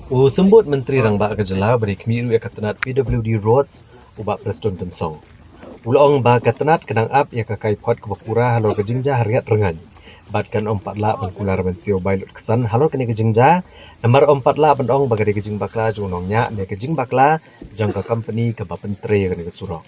Usembut Menteri Rangba Kejala beri kemiru ya katanat PWD Roads ubak Preston Tensong. Ulong ba katanat kenang ap ya ka Kaiphot ke Bapura halor ke Jinghap Riat Rngaiñ. Batkan 4 bengkular bensio bailut kesan halor kene ke Jinghap. Nomor 4 bendong bagade ke Jinghap bakla junongnya ne ke Jinghap bakla jangka company ke Bapentre kene ke Surok.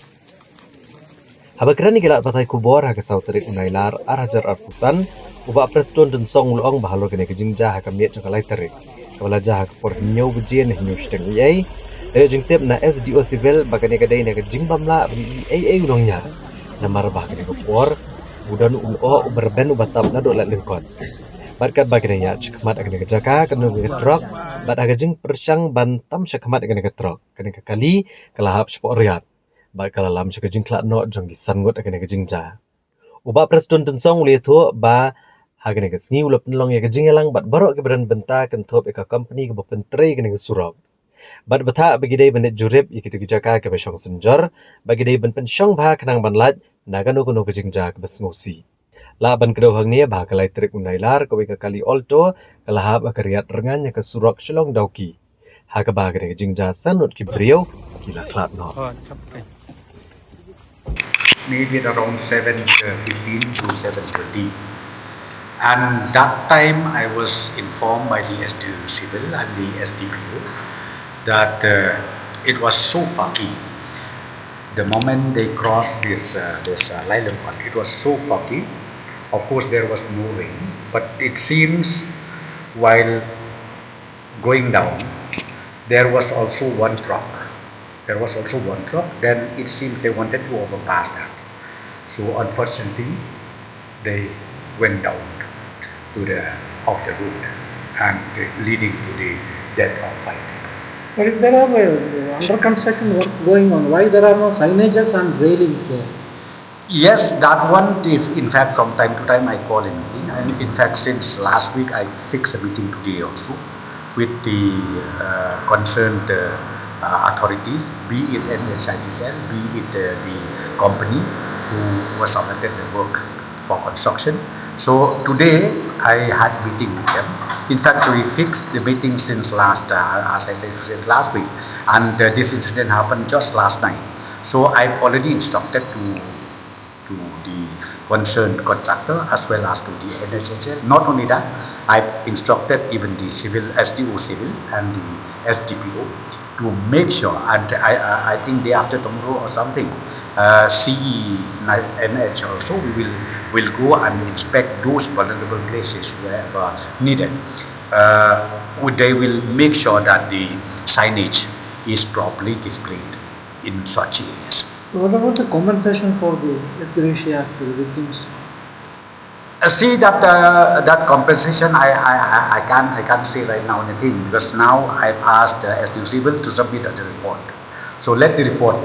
Habakran ni gelat patai kubor ha ke sauterik unailar arhajar arpusan ubak Preston Tensong ulong bahalor kene ke Jinghap ha kamiet jangka lai terik. Kepala jahat kepor nyau bejian nyau sedang EA. Dari jengtip na SDO civil bagani kadai na jingbam la bagi EA unongnya. Namar bah kene kepor budan ulo berben ubatab na dolat lengkon. Barkat bagani ya cekmat agani kejaka kena ke truk bat aga jeng persyang bantam cekmat agani ke truk kene ke kali kelahap sport Riat. Bat kalalam cek jeng klak no jong gisangut agani ke jingja. Ubak Preston Tensong uli tu ba Hagen ke sengi ulap penlong ya ke jingelang bat barok ke beran benta kentop eka company ke Bapentre ke nege Surab. Bat beta bagi day benet jurip ya kitu kijaka ke Bashong Senjor, bagi day ben pensyong bah kenang banlat nagan ukono ke jingja ke Besngosi. La ban kedau hang ni bah kalai trik unailar ke weka kali alto kelahap ke Riat Rngaiñ ke Surok Shelong Dauki. Ha ke bah ke nege jingja sanut ki beriau kila klat no. Maybe at around 7:15 to 7:30. And that time I was informed by the SDU Civil and the SDPO that it was so foggy. The moment they crossed this Lailam Pond, it was so foggy. Of course, there was no rain, but it seems while going down, there was also one truck. Then it seems they wanted to overpass that. So unfortunately, they went down to the off the road and leading to the death of 5 people. But if there are under construction work going on, why there are no signages and railings there? Yes, that one, in fact, from time to time I call a meeting, and in fact since last week I fixed a meeting today also with the concerned authorities, be it NHITCL, be it the company who was submitted the work for construction. So today I had meeting with them. In fact, we fixed the meeting since last, as I said, since last week, and this incident happened just last night. So I've already instructed to the concerned contractor as well as to the NHHL. Not only that, I've instructed even the civil SDO civil and the SDPO to make sure, and I think day after tomorrow or something, CE NH also will go and inspect those vulnerable places wherever needed. They will make sure that the signage is properly displayed in such areas. So what about the compensation for the gratia to the victims? See that compensation I can't say right now anything, because now I've asked SDU Civil to submit the report. So let the report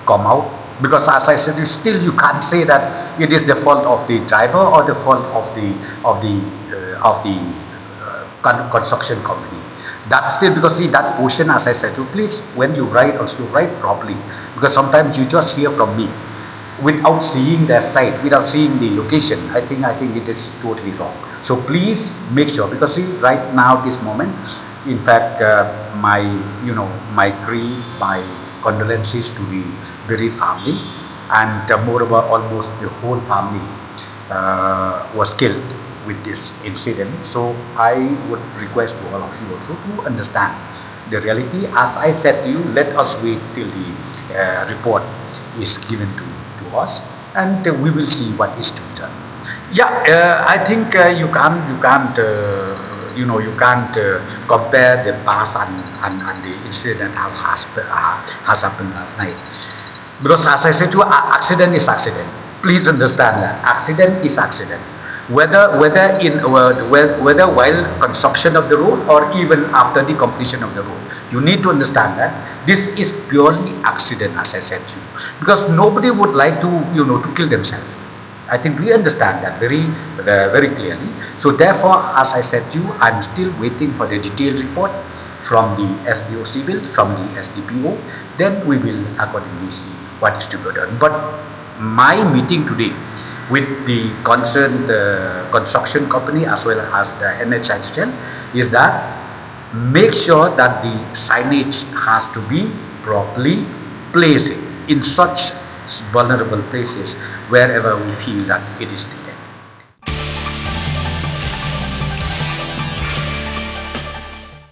come out, because as I said, still you can't say that it is the fault of the driver or the fault of the construction company. That's still, because see that portion, as I said, you please when you write also write properly, because sometimes you just hear from me without seeing the site, without seeing the location. I think it is totally wrong. So please make sure, because see right now this moment, in fact my condolences to the bereaved family, and moreover almost the whole family was killed with this incident. So I would request to all of you also to understand the reality. As I said to you, let us wait till the report is given to us, and we will see what is to be done. Yeah, I think you can't compare the past and the incident that has happened last night, because as I said to you, accident is accident. Please understand that accident is accident. Whether while construction of the road or even after the completion of the road, you need to understand that this is purely accident, as I said to you, because nobody would like to to kill themselves. I think we understand that very clearly. So therefore, as I said to you, I'm still waiting for the detailed report from the SDO civil, from the SDPO. Then we will accordingly see what is to be done. But my meeting today with the concerned construction company as well as the NHITCL is that make sure that the signage has to be properly placed in such vulnerable places wherever we feel that it is